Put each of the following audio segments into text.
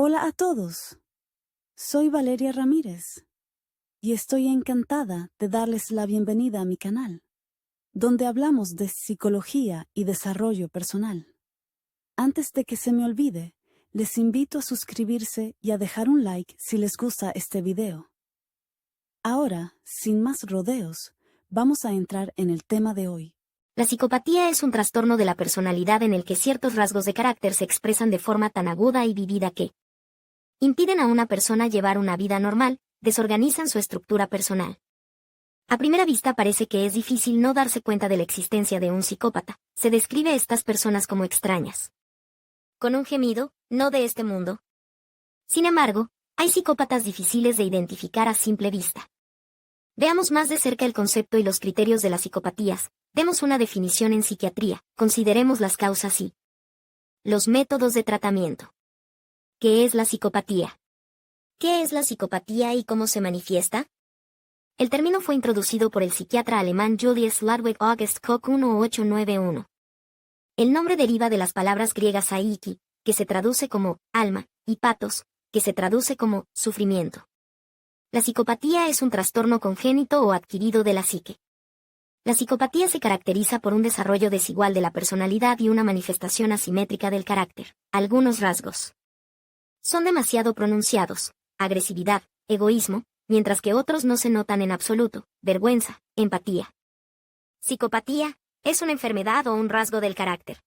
Hola a todos. Soy Valeria Ramírez y estoy encantada de darles la bienvenida a mi canal, donde hablamos de psicología y desarrollo personal. Antes de que se me olvide, les invito a suscribirse y a dejar un like si les gusta este video. Ahora, sin más rodeos, vamos a entrar en el tema de hoy. La psicopatía es un trastorno de la personalidad en el que ciertos rasgos de carácter se expresan de forma tan aguda y vívida que impiden a una persona llevar una vida normal, desorganizan su estructura personal. A primera vista parece que es difícil no darse cuenta de la existencia de un psicópata. Se describe a estas personas como extrañas, con un gemido, no de este mundo. Sin embargo, hay psicópatas difíciles de identificar a simple vista. Veamos más de cerca el concepto y los criterios de las psicopatías. Demos una definición en psiquiatría, consideremos las causas y los métodos de tratamiento. ¿Qué es la psicopatía? ¿Qué es la psicopatía y cómo se manifiesta? El término fue introducido por el psiquiatra alemán Julius Ludwig August Koch 1891. El nombre deriva de las palabras griegas psyche, que se traduce como alma, y pathos, que se traduce como sufrimiento. La psicopatía es un trastorno congénito o adquirido de la psique. La psicopatía se caracteriza por un desarrollo desigual de la personalidad y una manifestación asimétrica del carácter. Algunos rasgos son demasiado pronunciados: agresividad, egoísmo, mientras que otros no se notan en absoluto: vergüenza, empatía. Psicopatía es una enfermedad o un rasgo del carácter.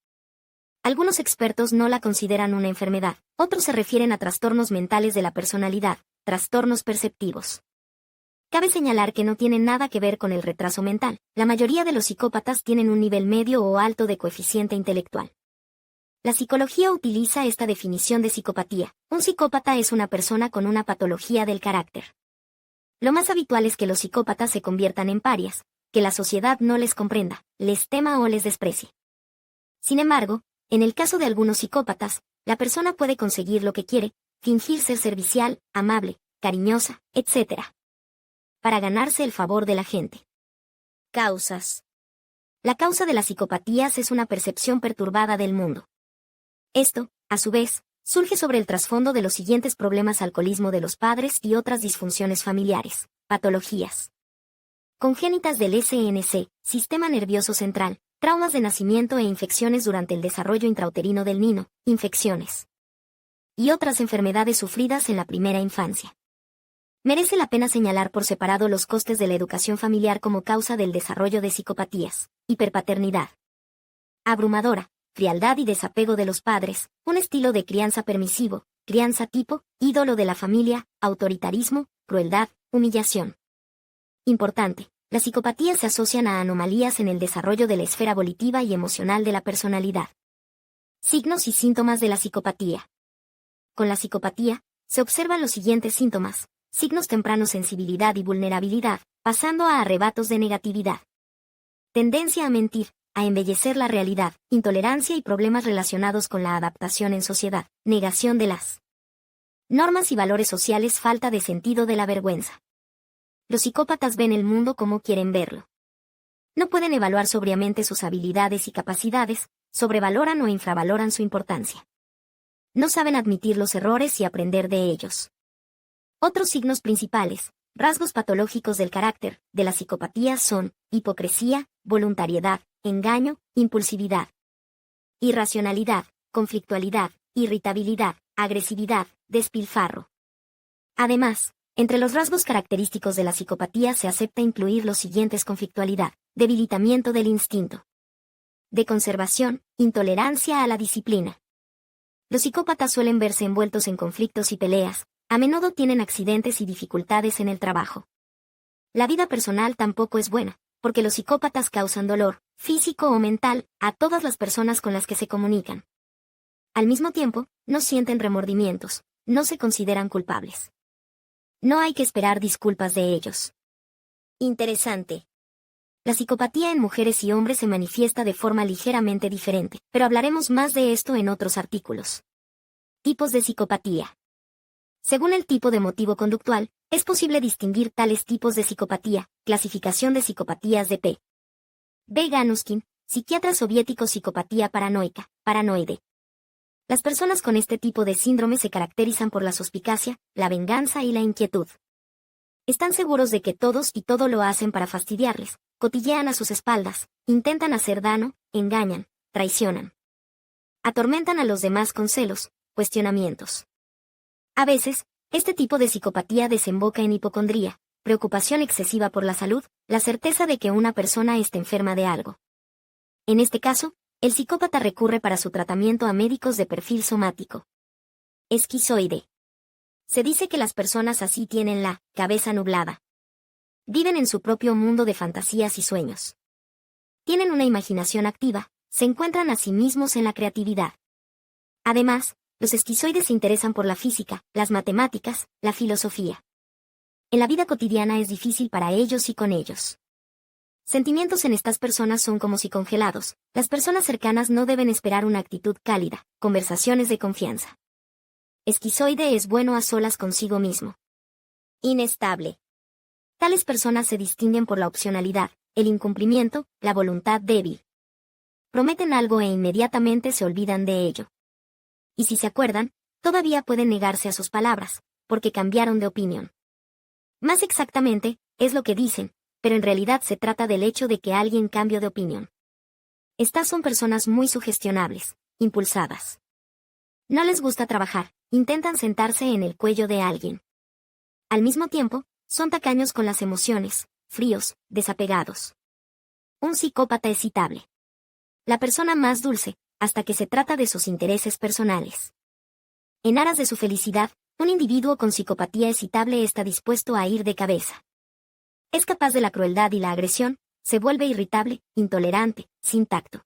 Algunos expertos no la consideran una enfermedad, otros se refieren a trastornos mentales de la personalidad, trastornos perceptivos. Cabe señalar que no tienen nada que ver con el retraso mental. La mayoría de los psicópatas tienen un nivel medio o alto de coeficiente intelectual. La psicología utiliza esta definición de psicopatía. Un psicópata es una persona con una patología del carácter. Lo más habitual es que los psicópatas se conviertan en parias, que la sociedad no les comprenda, les tema o les desprecie. Sin embargo, en el caso de algunos psicópatas, la persona puede conseguir lo que quiere, fingir ser servicial, amable, cariñosa, etc., para ganarse el favor de la gente. Causas. La causa de las psicopatías es una percepción perturbada del mundo. Esto, a su vez, surge sobre el trasfondo de los siguientes problemas: alcoholismo de los padres y otras disfunciones familiares, patologías congénitas del SNC, sistema nervioso central, traumas de nacimiento e infecciones durante el desarrollo intrauterino del niño, infecciones y otras enfermedades sufridas en la primera infancia. Merece la pena señalar por separado los costes de la educación familiar como causa del desarrollo de psicopatías: hiperpaternidad abrumadora, frialdad y desapego de los padres, un estilo de crianza permisivo, crianza tipo, ídolo de la familia, autoritarismo, crueldad, humillación. Importante, las psicopatías se asocian a anomalías en el desarrollo de la esfera volitiva y emocional de la personalidad. Signos y síntomas de la psicopatía. Con la psicopatía, se observan los siguientes síntomas: signos tempranos: sensibilidad y vulnerabilidad, pasando a arrebatos de negatividad. Tendencia a mentir, a embellecer la realidad, intolerancia y problemas relacionados con la adaptación en sociedad, negación de las normas y valores sociales, falta de sentido de la vergüenza. Los psicópatas ven el mundo como quieren verlo. No pueden evaluar sobriamente sus habilidades y capacidades, sobrevaloran o infravaloran su importancia. No saben admitir los errores y aprender de ellos. Otros signos principales, rasgos patológicos del carácter de la psicopatía son: hipocresía, voluntariedad, engaño, impulsividad, irracionalidad, conflictualidad, irritabilidad, agresividad, despilfarro. Además, entre los rasgos característicos de la psicopatía se acepta incluir los siguientes: conflictualidad, debilitamiento del instinto de conservación, intolerancia a la disciplina. Los psicópatas suelen verse envueltos en conflictos y peleas, a menudo tienen accidentes y dificultades en el trabajo. La vida personal tampoco es buena, porque los psicópatas causan dolor, físico o mental, a todas las personas con las que se comunican. Al mismo tiempo, no sienten remordimientos, no se consideran culpables. No hay que esperar disculpas de ellos. Interesante. La psicopatía en mujeres y hombres se manifiesta de forma ligeramente diferente, pero hablaremos más de esto en otros artículos. Tipos de psicopatía. Según el tipo de motivo conductual, es posible distinguir tales tipos de psicopatía. Clasificación de psicopatías de P. B. Ganuskin, psiquiatra soviético: psicopatía paranoica, paranoide. Las personas con este tipo de síndrome se caracterizan por la suspicacia, la venganza y la inquietud. Están seguros de que todos y todo lo hacen para fastidiarles, cotillean a sus espaldas, intentan hacer daño, engañan, traicionan. Atormentan a los demás con celos, cuestionamientos. A veces, este tipo de psicopatía desemboca en hipocondría, preocupación excesiva por la salud, la certeza de que una persona está enferma de algo. En este caso, el psicópata recurre para su tratamiento a médicos de perfil somático. Esquizoide. Se dice que las personas así tienen la cabeza nublada. Viven en su propio mundo de fantasías y sueños. Tienen una imaginación activa, se encuentran a sí mismos en la creatividad. Además, los esquizoides se interesan por la física, las matemáticas, la filosofía. En la vida cotidiana es difícil para ellos y con ellos. Sentimientos en estas personas son como si congelados. Las personas cercanas no deben esperar una actitud cálida, conversaciones de confianza. Esquizoide es bueno a solas consigo mismo. Inestable. Tales personas se distinguen por la opcionalidad, el incumplimiento, la voluntad débil. Prometen algo e inmediatamente se olvidan de ello. Y si se acuerdan, todavía pueden negarse a sus palabras, porque cambiaron de opinión. Más exactamente, es lo que dicen, pero en realidad se trata del hecho de que alguien cambió de opinión. Estas son personas muy sugestionables, impulsadas. No les gusta trabajar, intentan sentarse en el cuello de alguien. Al mismo tiempo, son tacaños con las emociones, fríos, desapegados. Un psicópata excitable. La persona más dulce, hasta que se trata de sus intereses personales. En aras de su felicidad, un individuo con psicopatía excitable está dispuesto a ir de cabeza. Es capaz de la crueldad y la agresión, se vuelve irritable, intolerante, sin tacto.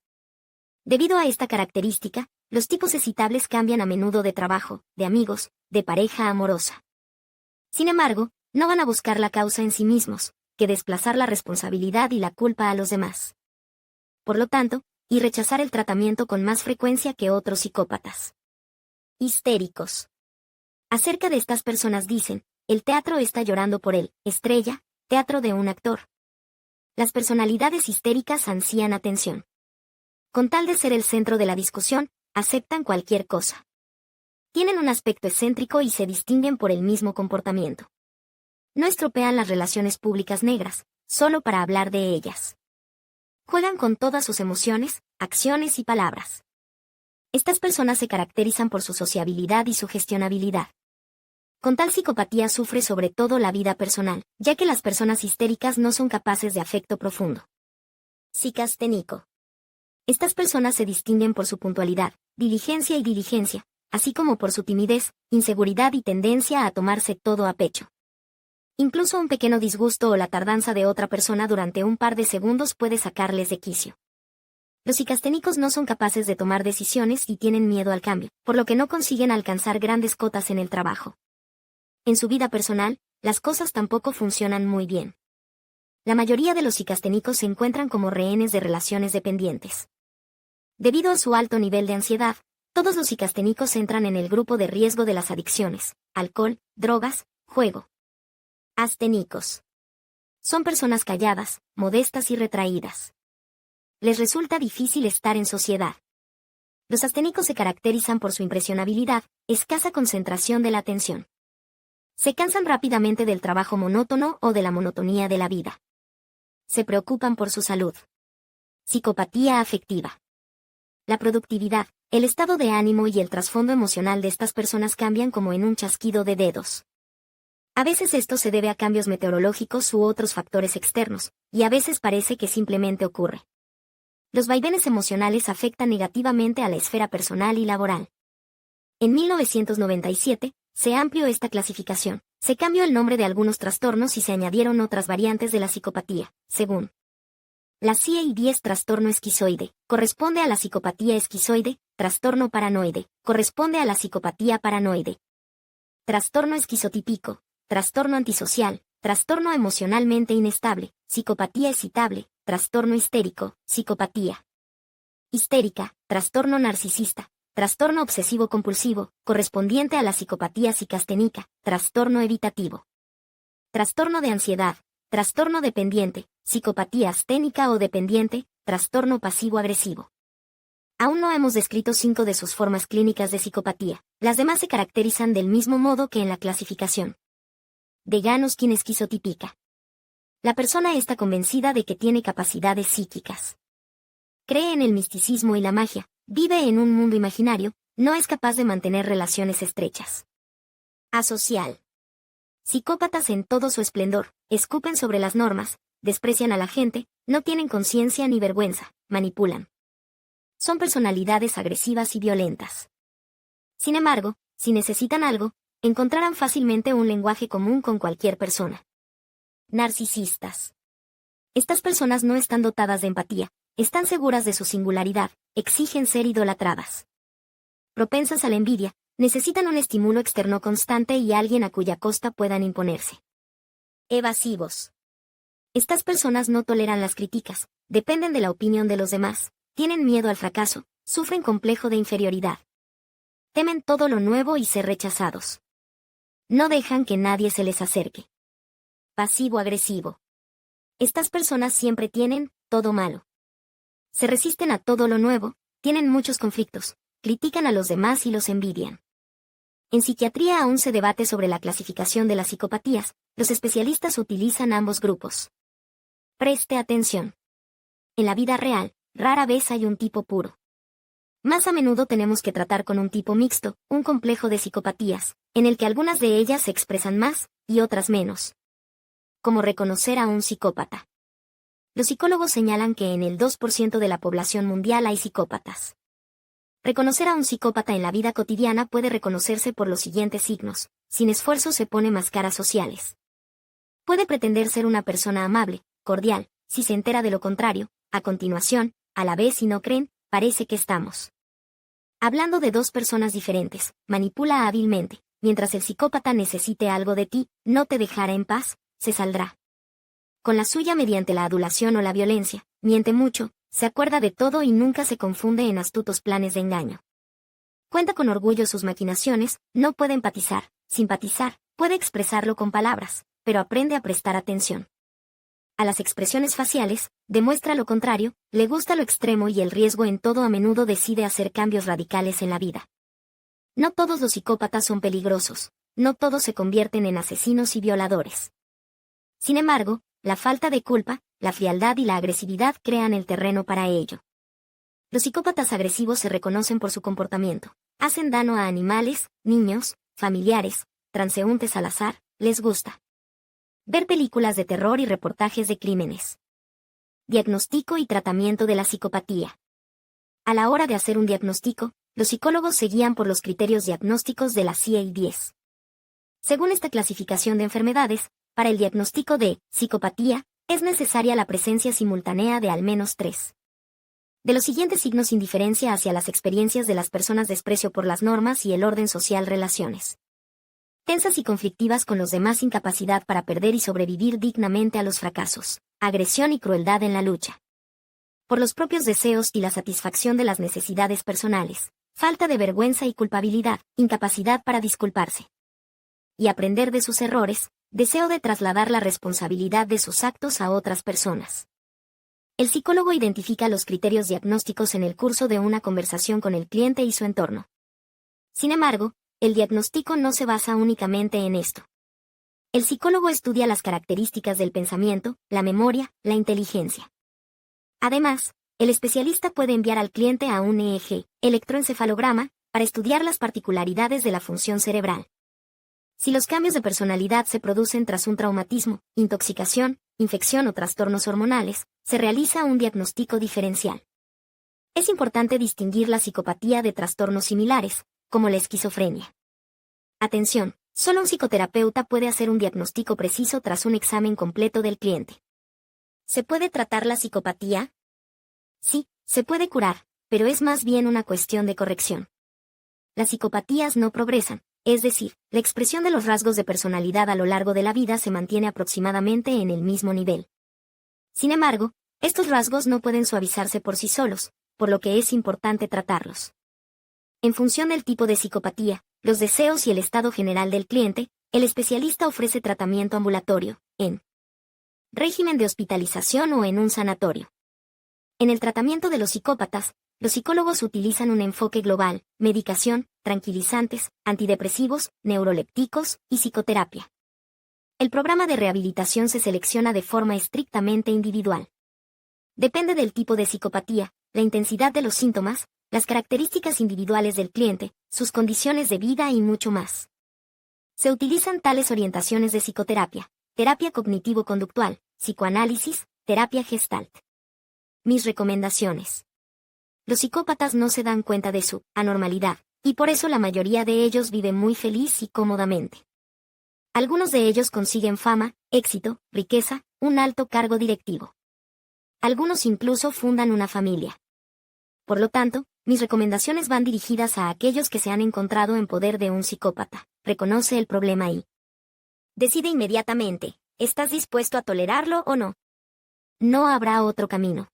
Debido a esta característica, los tipos excitables cambian a menudo de trabajo, de amigos, de pareja amorosa. Sin embargo, no van a buscar la causa en sí mismos, que desplazar la responsabilidad y la culpa a los demás. Por lo tanto, y rechazar el tratamiento con más frecuencia que otros psicópatas. Histéricos. Acerca de estas personas dicen, el teatro está llorando por él, estrella, teatro de un actor. Las personalidades histéricas ansían atención. Con tal de ser el centro de la discusión, aceptan cualquier cosa. Tienen un aspecto excéntrico y se distinguen por el mismo comportamiento. No estropean las relaciones públicas negras, solo para hablar de ellas. Juegan con todas sus emociones, acciones y palabras. Estas personas se caracterizan por su sociabilidad y su gestionabilidad. Con tal psicopatía sufre sobre todo la vida personal, ya que las personas histéricas no son capaces de afecto profundo. Psicasténico. Estas personas se distinguen por su puntualidad, diligencia, así como por su timidez, inseguridad y tendencia a tomarse todo a pecho. Incluso un pequeño disgusto o la tardanza de otra persona durante un par de segundos puede sacarles de quicio. Los psicasténicos no son capaces de tomar decisiones y tienen miedo al cambio, por lo que no consiguen alcanzar grandes cotas en el trabajo. En su vida personal, las cosas tampoco funcionan muy bien. La mayoría de los psicasténicos se encuentran como rehenes de relaciones dependientes. Debido a su alto nivel de ansiedad, todos los psicasténicos entran en el grupo de riesgo de las adicciones, alcohol, drogas, juego. Asténicos. Son personas calladas, modestas y retraídas. Les resulta difícil estar en sociedad. Los asténicos se caracterizan por su impresionabilidad, escasa concentración de la atención. Se cansan rápidamente del trabajo monótono o de la monotonía de la vida. Se preocupan por su salud. Psicopatía afectiva. La productividad, el estado de ánimo y el trasfondo emocional de estas personas cambian como en un chasquido de dedos. A veces esto se debe a cambios meteorológicos u otros factores externos, y a veces parece que simplemente ocurre. Los vaivenes emocionales afectan negativamente a la esfera personal y laboral. En 1997, se amplió esta clasificación, se cambió el nombre de algunos trastornos y se añadieron otras variantes de la psicopatía, según la CIE-10. Trastorno esquizoide, corresponde a la psicopatía esquizoide, trastorno paranoide, corresponde a la psicopatía paranoide. Trastorno esquizotípico, trastorno antisocial, trastorno emocionalmente inestable, psicopatía excitable, trastorno histérico, psicopatía histérica, trastorno narcisista, trastorno obsesivo-compulsivo, correspondiente a la psicopatía psicasténica, trastorno evitativo. Trastorno de ansiedad, trastorno dependiente, psicopatía asténica o dependiente, trastorno pasivo-agresivo. Aún no hemos descrito 5 de sus formas clínicas de psicopatía. Las demás se caracterizan del mismo modo que en la clasificación de Ganuskind esquizotípica. La persona está convencida de que tiene capacidades psíquicas. Cree en el misticismo y la magia, vive en un mundo imaginario, no es capaz de mantener relaciones estrechas. Asocial. Psicópatas en todo su esplendor, escupen sobre las normas, desprecian a la gente, no tienen conciencia ni vergüenza, manipulan. Son personalidades agresivas y violentas. Sin embargo, si necesitan algo, encontrarán fácilmente un lenguaje común con cualquier persona. Narcisistas. Estas personas no están dotadas de empatía, están seguras de su singularidad, exigen ser idolatradas. Propensas a la envidia, necesitan un estímulo externo constante y alguien a cuya costa puedan imponerse. Evasivos. Estas personas no toleran las críticas, dependen de la opinión de los demás, tienen miedo al fracaso, sufren complejo de inferioridad. Temen todo lo nuevo y ser rechazados. No dejan que nadie se les acerque. Pasivo-agresivo. Estas personas siempre tienen todo malo. Se resisten a todo lo nuevo, tienen muchos conflictos, critican a los demás y los envidian. En psiquiatría aún se debate sobre la clasificación de las psicopatías, los especialistas utilizan ambos grupos. Preste atención. En la vida real, rara vez hay un tipo puro. Más a menudo tenemos que tratar con un tipo mixto, un complejo de psicopatías, en el que algunas de ellas se expresan más, y otras menos. Como reconocer a un psicópata. Los psicólogos señalan que en el 2% de la población mundial hay psicópatas. Reconocer a un psicópata en la vida cotidiana puede reconocerse por los siguientes signos. Sin esfuerzo se pone máscaras sociales. Puede pretender ser una persona amable, cordial, si se entera de lo contrario, a continuación, a la vez si no creen, parece que estamos hablando de dos personas diferentes, manipula hábilmente, mientras el psicópata necesite algo de ti, no te dejará en paz, se saldrá con la suya mediante la adulación o la violencia, miente mucho, se acuerda de todo y nunca se confunde en astutos planes de engaño. Cuenta con orgullo sus maquinaciones, no puede empatizar, simpatizar, puede expresarlo con palabras, pero aprende a prestar atención a las expresiones faciales, demuestra lo contrario, le gusta lo extremo y el riesgo en todo, a menudo decide hacer cambios radicales en la vida. No todos los psicópatas son peligrosos, no todos se convierten en asesinos y violadores. Sin embargo, la falta de culpa, la frialdad y la agresividad crean el terreno para ello. Los psicópatas agresivos se reconocen por su comportamiento. Hacen daño a animales, niños, familiares, transeúntes al azar, les gusta ver películas de terror y reportajes de crímenes. Diagnóstico y tratamiento de la psicopatía. A la hora de hacer un diagnóstico, los psicólogos se guían por los criterios diagnósticos de la CIE-10. Según esta clasificación de enfermedades, para el diagnóstico de psicopatía, es necesaria la presencia simultánea de al menos 3 de los siguientes signos: indiferencia hacia las experiencias de las personas, desprecio por las normas y el orden social, relaciones tensas y conflictivas con los demás, incapacidad para perder y sobrevivir dignamente a los fracasos, agresión y crueldad en la lucha por los propios deseos y la satisfacción de las necesidades personales, falta de vergüenza y culpabilidad, incapacidad para disculparse y aprender de sus errores, deseo de trasladar la responsabilidad de sus actos a otras personas. El psicólogo identifica los criterios diagnósticos en el curso de una conversación con el cliente y su entorno. Sin embargo, el diagnóstico no se basa únicamente en esto. El psicólogo estudia las características del pensamiento, la memoria, la inteligencia. Además, el especialista puede enviar al cliente a un EEG, electroencefalograma, para estudiar las particularidades de la función cerebral. Si los cambios de personalidad se producen tras un traumatismo, intoxicación, infección o trastornos hormonales, se realiza un diagnóstico diferencial. Es importante distinguir la psicopatía de trastornos similares, como la esquizofrenia. Atención, solo un psicoterapeuta puede hacer un diagnóstico preciso tras un examen completo del cliente. ¿Se puede tratar la psicopatía? Sí, se puede curar, pero es más bien una cuestión de corrección. Las psicopatías no progresan, es decir, la expresión de los rasgos de personalidad a lo largo de la vida se mantiene aproximadamente en el mismo nivel. Sin embargo, estos rasgos no pueden suavizarse por sí solos, por lo que es importante tratarlos. En función del tipo de psicopatía, los deseos y el estado general del cliente, el especialista ofrece tratamiento ambulatorio, en régimen de hospitalización o en un sanatorio. En el tratamiento de los psicópatas, Los psicólogos utilizan un enfoque global: medicación, tranquilizantes, antidepresivos, neurolépticos y psicoterapia. El programa de rehabilitación se selecciona de forma estrictamente individual. Depende del tipo de psicopatía, la intensidad de los síntomas, las características individuales del cliente, sus condiciones de vida y mucho más. Se utilizan tales orientaciones de psicoterapia: terapia cognitivo-conductual, psicoanálisis, terapia Gestalt. Mis recomendaciones. Los psicópatas no se dan cuenta de su anormalidad, y por eso la mayoría de ellos vive muy feliz y cómodamente. Algunos de ellos consiguen fama, éxito, riqueza, un alto cargo directivo. Algunos incluso fundan una familia. Por lo tanto, mis recomendaciones van dirigidas a aquellos que se han encontrado en poder de un psicópata. Reconoce el problema y decide inmediatamente: ¿estás dispuesto a tolerarlo o no? No habrá otro camino.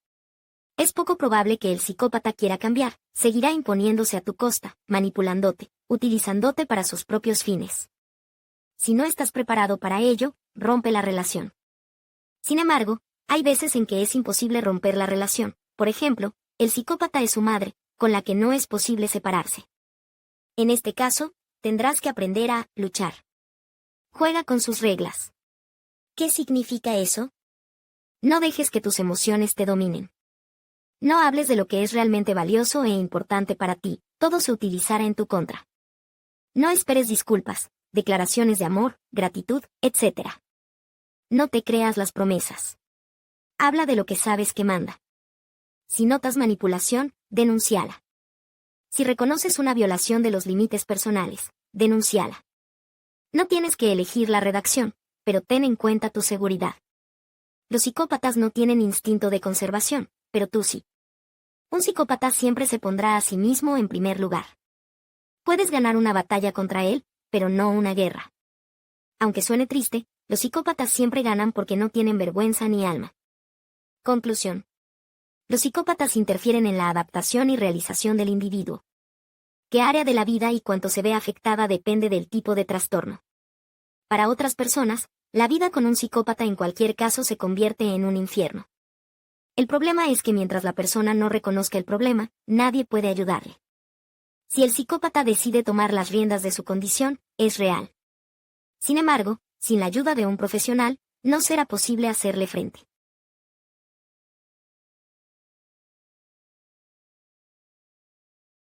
Es poco probable que el psicópata quiera cambiar, seguirá imponiéndose a tu costa, manipulándote, utilizándote para sus propios fines. Si no estás preparado para ello, rompe la relación. Sin embargo, hay veces en que es imposible romper la relación. Por ejemplo, el psicópata es su madre, con la que no es posible separarse. En este caso, tendrás que aprender a luchar. Juega con sus reglas. ¿Qué significa eso? No dejes que tus emociones te dominen. No hables de lo que es realmente valioso e importante para ti, todo se utilizará en tu contra. No esperes disculpas, declaraciones de amor, gratitud, etc. No te creas las promesas. Habla de lo que sabes que manda. Si notas manipulación, denúnciala. Si reconoces una violación de los límites personales, denúnciala. No tienes que elegir la redacción, pero ten en cuenta tu seguridad. Los psicópatas no tienen instinto de conservación, pero tú sí. Un psicópata siempre se pondrá a sí mismo en primer lugar. Puedes ganar una batalla contra él, pero no una guerra. Aunque suene triste, los psicópatas siempre ganan porque no tienen vergüenza ni alma. Conclusión. Los psicópatas interfieren en la adaptación y realización del individuo. Qué área de la vida y cuánto se ve afectada depende del tipo de trastorno. Para otras personas, la vida con un psicópata en cualquier caso se convierte en un infierno. El problema es que mientras la persona no reconozca el problema, nadie puede ayudarle. Si el psicópata decide tomar las riendas de su condición, es real. Sin embargo, sin la ayuda de un profesional, no será posible hacerle frente.